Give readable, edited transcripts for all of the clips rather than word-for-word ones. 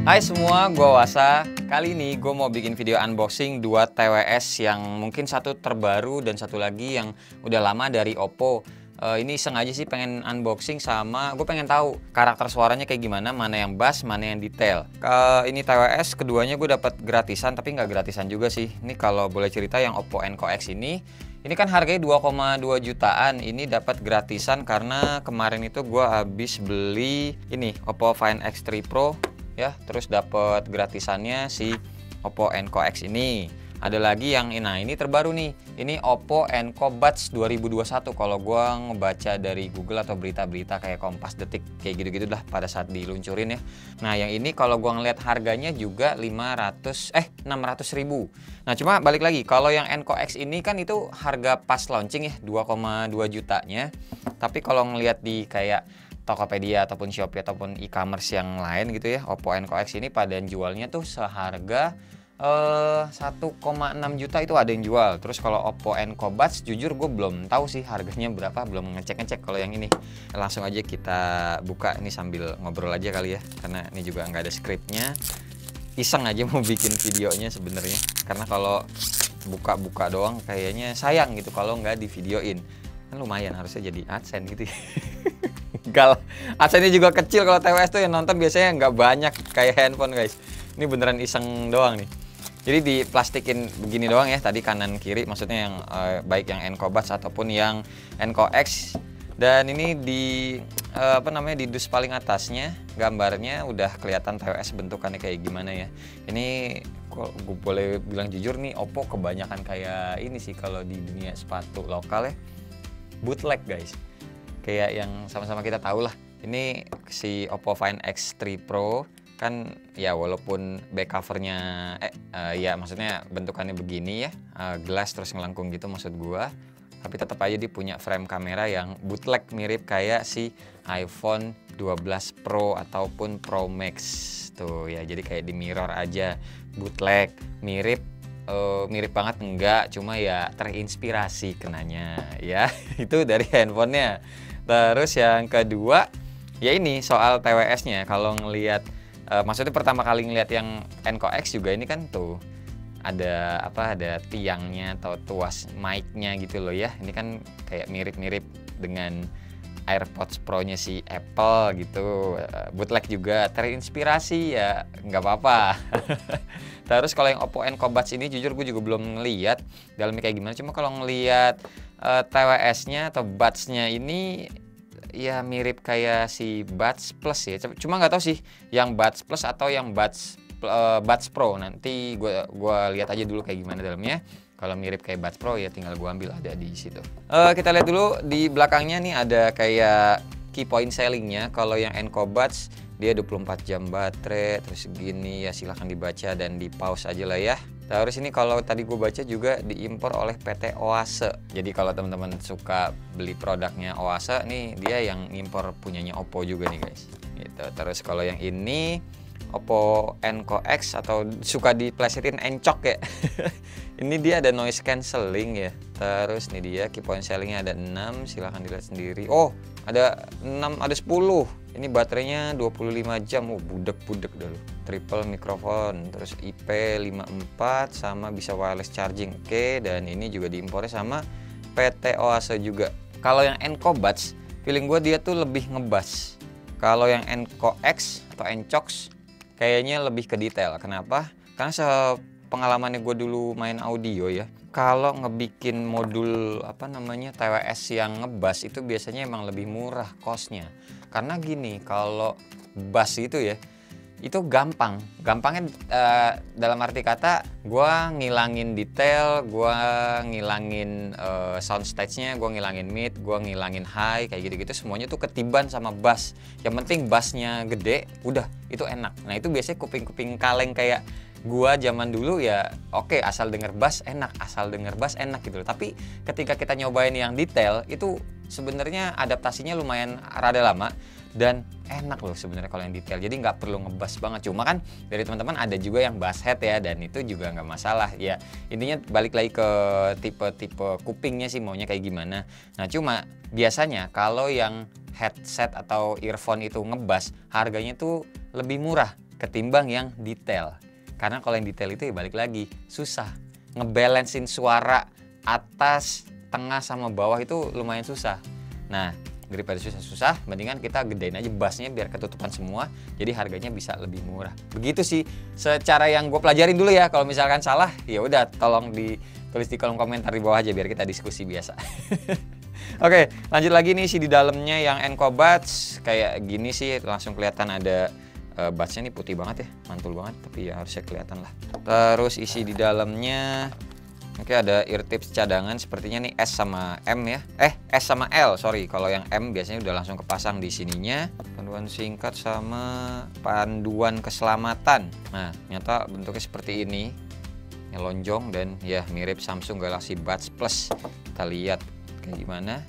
Hai semua, gue Wasa. Kali ini gue mau bikin video unboxing 2 TWS yang mungkin satu terbaru dan satu lagi yang udah lama dari Oppo. Ini sengaja sih pengen unboxing sama gue pengen tahu karakter suaranya kayak gimana, mana yang bass, mana yang detail. Ini TWS keduanya gue dapat gratisan, tapi nggak gratisan juga sih. Ini kalau boleh cerita yang Oppo Enco X ini kan harganya 2,2 jutaan. Ini dapat gratisan karena kemarin itu gue habis beli ini Oppo Find X3 Pro ya, terus dapat gratisannya si Oppo Enco X ini. Ada lagi yang ini terbaru nih. Ini Oppo Enco Buds 2021. Kalau gua ngebaca dari Google atau berita-berita kayak Kompas, Detik, kayak gitu-gitu lah pada saat diluncurin ya. Nah, yang ini kalau gua ngeliat harganya juga 600 ribu. Nah, cuma balik lagi, kalau yang Enco X ini kan itu harga pas launching ya, 2,2 jutanya. Tapi kalau ngeliat di kayak Tokopedia ataupun Shopee ataupun e-commerce yang lain gitu ya, Oppo Enco X ini pada jualnya tuh seharga 1,6 juta itu ada yang jual. Terus kalau Oppo Enco Buds jujur gue belum tahu sih harganya berapa, belum ngecek kalau yang ini. Langsung aja kita buka ini sambil ngobrol aja kali ya, karena ini juga nggak ada skripnya. Iseng aja mau bikin videonya sebenarnya, karena kalau buka-buka doang kayaknya sayang gitu kalau nggak di videoin. Kan lumayan harusnya jadi AdSense gitu ya. Enggak, AdSense-nya juga kecil. Kalau TWS tuh yang nonton biasanya nggak banyak kayak handphone guys. Ini beneran iseng doang nih. Jadi diplastikin begini doang ya, tadi kanan kiri, maksudnya yang baik yang Enco Buds ataupun yang Enco X. Dan ini di di dus paling atasnya gambarnya udah kelihatan TWS bentukannya kayak gimana ya. Ini gue boleh bilang jujur nih, Oppo kebanyakan kayak ini sih kalau di dunia sepatu lokal ya, bootleg guys. Kayak yang sama-sama kita tahu lah. Ini si Oppo Find X3 Pro kan ya, walaupun back covernya ya maksudnya bentukannya begini ya, glass terus ngelengkung gitu maksud gua, tapi tetap aja dia punya frame kamera yang bootleg mirip kayak si iPhone 12 Pro ataupun Pro Max tuh ya. Jadi kayak di mirror aja bootleg, mirip banget enggak, cuma ya terinspirasi kenanya ya. Itu dari handphonenya. Terus yang kedua ya ini soal TWS-nya. Kalau ngelihat maksudnya pertama kali ngelihat yang Enco X juga ini kan tuh ada ada tiangnya atau tuas mic-nya gitu loh ya. Ini kan kayak mirip-mirip dengan AirPods Pro-nya si Apple gitu. Bootleg juga, terinspirasi ya nggak apa-apa. Terus kalau yang Oppo Enco Buds ini jujur gue juga belum ngeliat dalamnya kayak gimana. Cuma kalau ngeliat TWS-nya atau Buds-nya ini ya mirip kayak si Buds Plus ya. Cuma nggak tahu sih yang Buds Plus atau yang Buds Pro. Nanti gue lihat aja dulu kayak gimana dalamnya. Kalau mirip kayak Buds Pro ya tinggal gue ambil, ada di situ. Kita lihat dulu di belakangnya nih, ada kayak key point sellingnya. Kalau yang Enco Buds dia 24 jam baterai, terus gini ya, silahkan dibaca dan di pause aja lah ya. Terus ini kalau tadi gue baca juga diimpor oleh PT Oase. Jadi kalau teman-teman suka beli produknya Oase nih, dia yang impor punyanya Oppo juga nih guys. Gitu. Terus kalau yang ini Oppo Enco X atau suka diplesetin encok ya. Ini dia ada noise cancelling ya. Terus nih dia key point sellingnya ada 6, silahkan dilihat sendiri. Oh, ada 6, ada 10. Ini baterainya 25 jam. Oh, budek-budek dulu. Triple mikrofon, terus IP54 sama bisa wireless charging. Oke, dan ini juga diimpornya sama PT Oase juga. Kalau yang Enco Buds, feeling gue dia tuh lebih ngebass. Kalau yang Enco X atau Encox kayaknya lebih ke detail. Kenapa? Karena pengalamannya gue dulu main audio ya, kalau ngebikin modul TWS yang ngebass itu biasanya emang lebih murah costnya. Karena gini, kalau bass itu ya, itu gampangnya dalam arti kata gue ngilangin detail, gue ngilangin sound stage-nya, gue ngilangin mid, gue ngilangin high, kayak gitu-gitu semuanya tuh ketiban sama bass. Yang penting bassnya gede, udah itu enak. Nah itu biasanya kuping-kuping kaleng kayak gua zaman dulu ya, oke, asal denger bass enak gitu loh. Tapi ketika kita nyobain yang detail itu sebenarnya adaptasinya lumayan rada lama dan enak loh sebenarnya kalau yang detail. Jadi nggak perlu ngebass banget. Cuma kan dari teman-teman ada juga yang bass head ya, dan itu juga nggak masalah ya. Intinya balik lagi ke tipe-tipe kupingnya sih maunya kayak gimana. Nah cuma biasanya kalau yang headset atau earphone itu ngebass harganya tuh lebih murah ketimbang yang detail. Karena kalau yang detail itu ya balik lagi susah ngebalancein suara atas, tengah sama bawah itu lumayan susah. Nah, daripada susah-susah, mendingan kita gedein aja bassnya biar ketutupan semua, jadi harganya bisa lebih murah. Begitu sih secara yang gue pelajarin dulu ya. Kalau misalkan salah, ya udah tolong ditulis di kolom komentar di bawah aja biar kita diskusi biasa. Oke, lanjut lagi nih di dalamnya yang Enco Buds kayak gini sih, langsung kelihatan ada budsnya nih putih banget ya, mantul banget, tapi ya harusnya kelihatan lah. Terus isi di dalamnya, oke, ada ear tips cadangan sepertinya nih S sama M ya. S sama L, sorry. Kalau yang M biasanya udah langsung kepasang di sininya. Panduan singkat sama panduan keselamatan. Nah, nyata bentuknya seperti ini. Lonjong dan ya mirip Samsung Galaxy Buds Plus. Kita lihat kayak gimana.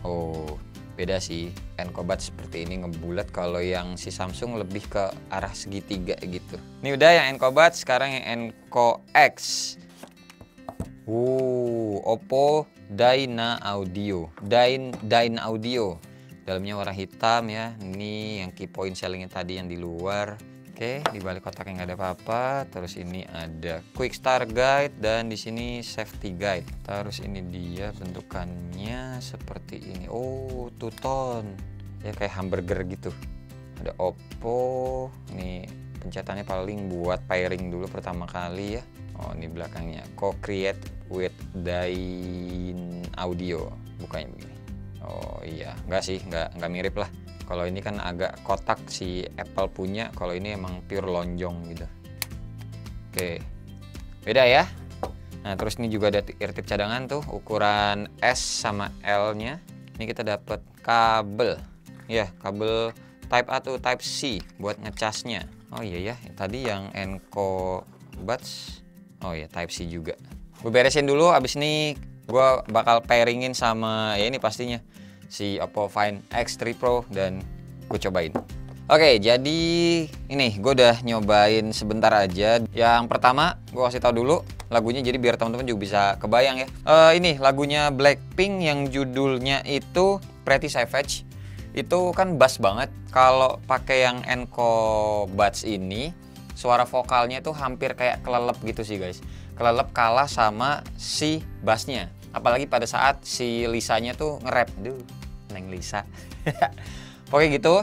Oh, beda sih. Enco Buds seperti ini ngebulat, kalau yang si Samsung lebih ke arah segitiga gitu. Ini udah yang Enco Buds, sekarang yang Enco X. Oppo Dyna Audio. Dyna Audio. Dalamnya warna hitam ya. Ini yang key point sellingnya tadi yang di luar. Oke, di balik kotaknya nggak ada apa-apa. Terus ini ada quick start guide dan di sini safety guide. Terus ini dia bentukannya seperti ini. Oh, two tone. Ya kayak hamburger gitu. Ada Oppo. Ini pencetannya paling buat pairing dulu pertama kali ya. Oh, ini belakangnya co-create with Dyna Audio. Bukanya begini. Oh iya, enggak sih, enggak mirip lah. Kalau ini kan agak kotak si Apple punya, kalau ini emang pure lonjong gitu. Oke, beda ya. Nah, terus ini juga ada ear tip cadangan tuh, ukuran S sama L-nya. Ini kita dapat kabel, ya kabel Type A to Type C buat ngecasnya. Oh iya ya, tadi yang Enco Buds, oh iya Type C juga. Gue beresin dulu, abis ini gue bakal pairingin sama ya ini pastinya si Oppo Find X3 Pro dan gue cobain. Oke, jadi ini gue udah nyobain sebentar aja. Yang pertama gue kasih tahu dulu lagunya, jadi biar teman-teman juga bisa kebayang ya. Ini lagunya Blackpink yang judulnya itu Pretty Savage. Itu kan bass banget. Kalau pakai yang Enco Buds ini, suara vokalnya tuh hampir kayak kelelep gitu sih guys. Kelelep kalah sama si bassnya. Apalagi pada saat si Lisanya tuh nge-rap. Duh, Neng Lisa. Pokoknya gitu.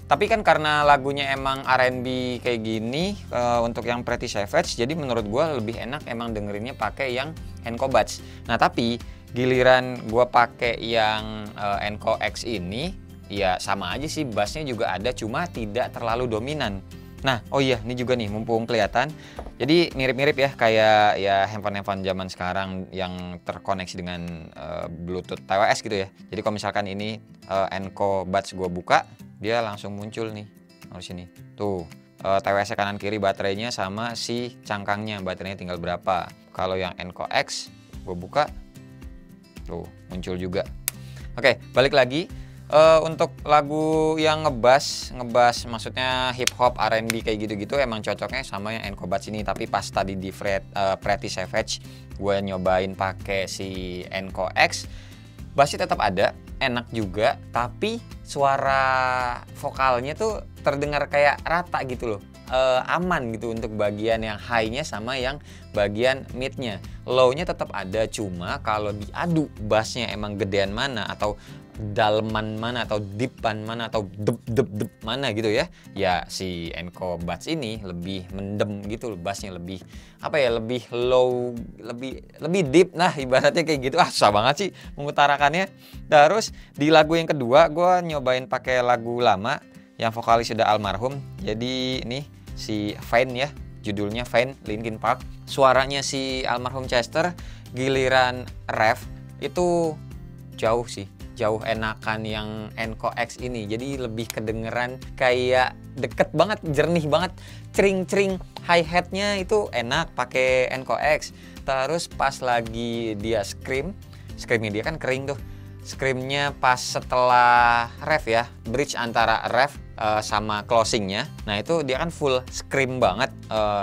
Tapi kan karena lagunya emang R&B kayak gini, untuk yang Pretty Savage, jadi menurut gue lebih enak emang dengerinnya pakai yang Enco Buds. Nah tapi giliran gue pakai yang Enco X ini, ya sama aja sih, bassnya juga ada, cuma tidak terlalu dominan. Nah, oh iya, ini juga nih mumpung kelihatan. Jadi mirip-mirip ya kayak ya handphone-handphone zaman sekarang yang terkoneksi dengan Bluetooth TWS gitu ya. Jadi kalau misalkan ini Enco Buds gue buka, dia langsung muncul nih di sini. Tuh, TWS kanan kiri baterainya sama si cangkangnya, baterainya tinggal berapa. Kalau yang Enco X gue buka, tuh muncul juga. Oke, balik lagi. Untuk lagu yang ngebass maksudnya hip hop R&B kayak gitu-gitu emang cocoknya sama yang Enco Buds ini. Tapi pas tadi di Pretty Savage gue nyobain pakai si Enco X, bassnya tetap ada, enak juga, tapi suara vokalnya tuh terdengar kayak rata gitu loh. Aman gitu untuk bagian yang high-nya sama yang bagian mid-nya. Low-nya tetap ada, cuma kalau diadu bassnya emang gedean mana atau daleman mana atau deepan mana atau dep mana gitu ya. Ya si Enco Buds ini lebih mendem gitu loh, bassnya lebih apa ya, lebih low, lebih deep. Nah, ibaratnya kayak gitu. Susah banget sih mengutarakannya. Terus di lagu yang kedua gue nyobain pakai lagu lama yang vokalis sudah almarhum. Jadi ini si Fain ya, judulnya Fain, Linkin Park. Suaranya si almarhum Chester, giliran ref itu jauh sih, jauh enakan yang Enco X ini. Jadi lebih kedengeran kayak deket banget, jernih banget, cering-cering. Hi-hatnya itu enak pakai Enco X. Terus pas lagi dia screamnya dia kan kering tuh. Screamnya pas setelah ref ya, bridge antara ref sama closingnya. Nah itu dia kan full scream banget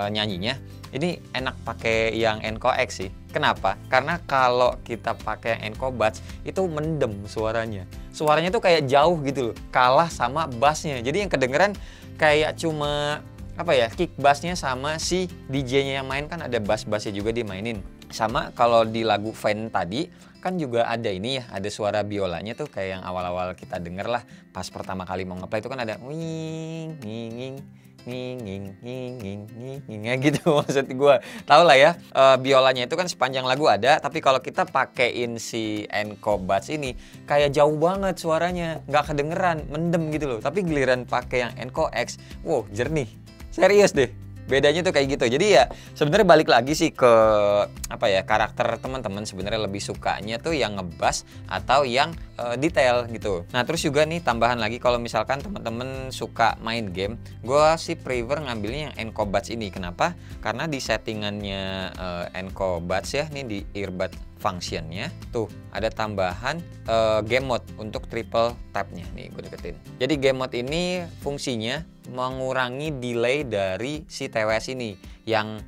nyanyinya. Ini enak pakai yang Enco X sih. Kenapa? Karena kalau kita pakai yang Enco Buds itu mendem suaranya. Suaranya tuh kayak jauh gitu loh, kalah sama bassnya. Jadi yang kedengeran kayak cuma apa ya, kick bassnya sama si DJ-nya yang main kan ada bass-bassnya juga dia mainin. Sama kalau di lagu Fine tadi kan juga ada ini ya, ada suara biolanya tuh kayak yang awal-awal kita denger lah pas pertama kali mau ngeplay itu kan ada wing nging nging nging nging gitu. Maksud gue tau lah ya, biolanya itu kan sepanjang lagu ada, tapi kalau kita pakein si Enco Buds ini kayak jauh banget suaranya, nggak kedengeran, mendem gitu loh. Tapi giliran pakai yang Enco X, wow jernih, serius deh. Bedanya tuh kayak gitu. Jadi ya sebenarnya balik lagi sih ke apa ya, karakter teman-teman sebenarnya lebih sukanya tuh yang ngebass atau yang detail gitu. Nah terus juga nih tambahan lagi kalau misalkan teman-teman suka main game, gue sih prefer ngambilnya yang Enco Buds ini. Kenapa? Karena di settingannya Enco Buds ya, nih di earbud functionnya tuh ada tambahan game mode untuk triple tapnya. Nih gue deketin. Jadi game mode ini fungsinya mengurangi delay dari si TWS ini yang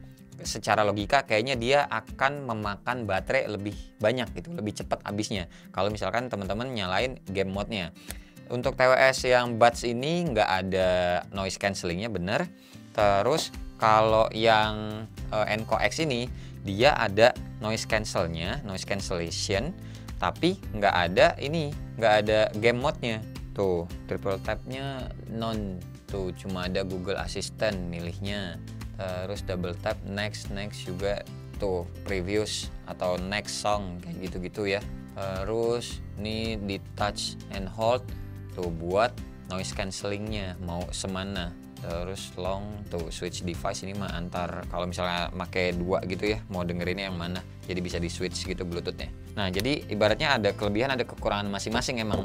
secara logika kayaknya dia akan memakan baterai lebih banyak gitu, lebih cepat habisnya kalau misalkan teman-teman nyalain game mode-nya. Untuk TWS yang Buds ini nggak ada noise cancellingnya, bener. Terus kalau yang Enco X ini dia ada noise cancellation, tapi nggak ada ini, nggak ada game mode-nya. Tuh triple tap-nya non, tuh cuma ada Google Assistant milihnya. Terus double tap next juga tuh previous atau next song kayak gitu-gitu ya. Terus nih di touch and hold tuh buat noise cancellingnya mau semana. Terus long tuh switch device, ini mah antar kalau misalnya pakai dua gitu ya, mau dengerinnya yang mana, jadi bisa di switch gitu bluetoothnya. Nah jadi ibaratnya ada kelebihan ada kekurangan masing-masing emang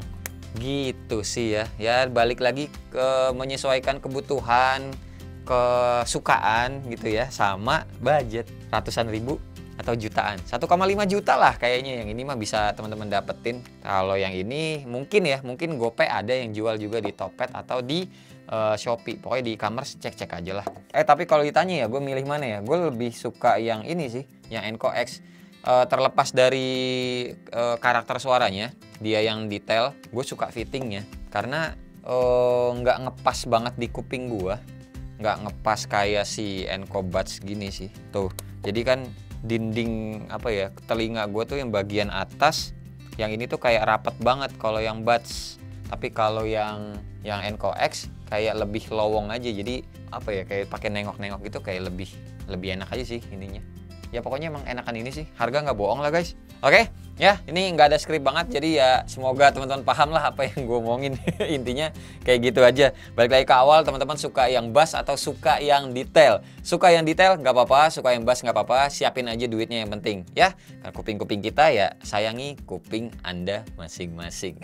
gitu sih ya. Ya balik lagi ke menyesuaikan kebutuhan, kesukaan gitu ya, sama budget ratusan ribu atau jutaan, 1,5 juta lah kayaknya yang ini mah bisa teman-teman dapetin. Kalau yang ini mungkin GoPay ada yang jual juga di Tokped atau di Shopee, pokoknya di e-commerce cek-cek aja lah. Tapi kalau ditanya ya gue milih mana ya, gue lebih suka yang ini sih, yang Enco X. Terlepas dari karakter suaranya, dia yang detail, gue suka fittingnya karena nggak ngepas banget di kuping gue, nggak ngepas kayak si Enco Buds gini sih tuh. Jadi kan dinding apa ya, telinga gue tuh yang bagian atas yang ini tuh kayak rapet banget kalau yang Buds, tapi kalau yang Enco X kayak lebih lowong aja, jadi apa ya, kayak pakai nengok-nengok gitu, kayak lebih enak aja sih ininya. Ya pokoknya emang enakan ini sih, harga nggak bohong lah guys. Oke, ya ini nggak ada skrip banget, jadi ya semoga teman-teman paham lah apa yang gue omongin. Intinya kayak gitu aja. Balik lagi ke awal, teman-teman suka yang bass atau suka yang detail? Suka yang detail nggak apa-apa, suka yang bass nggak apa-apa, siapin aja duitnya yang penting ya. Karena kuping-kuping kita ya sayangi kuping Anda masing-masing.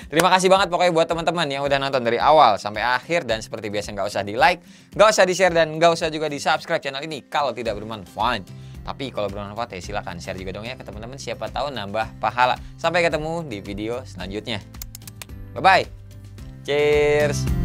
Terima kasih banget pokoknya buat teman-teman yang udah nonton dari awal sampai akhir, dan seperti biasa nggak usah di like, nggak usah di share, dan nggak usah juga di subscribe channel ini kalau tidak bermanfaat. Tapi kalau bermanfaat ya silahkan share juga dong ya ke teman-teman, siapa tahu nambah pahala. Sampai ketemu di video selanjutnya. Bye-bye. Cheers.